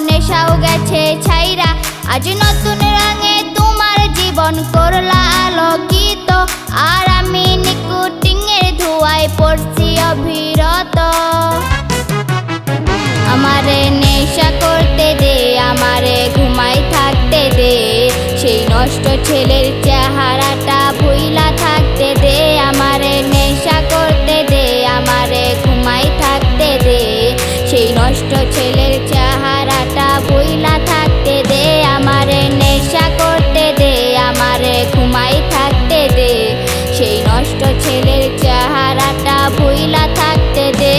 নেশাও গেছে ছাইরা, আজ নতুন রঙে তোমার জীবন করলা আলোকিত। আর আমি নিকোটিনের ধোঁয়ায় পড়ছি অবিরত। আমারে নেশা করতে দে, আমারে ঘুমাই থাকতে দে, সেই নষ্ট ছেলের চেহারাটা ভুইলা থাকতে দে। আমারে নেশা করতে দে, আমারে ঘুমাই থাকতে দে, সেই নষ্ট ছেলের চেহারাটা ভুইলা থাকতে দে। আমারে নেশা করতে দে, আমারে ঘুমাই থাকতে দে, সেই নষ্ট ছেলের চেহারাটা ভুইলা থাকতে দে।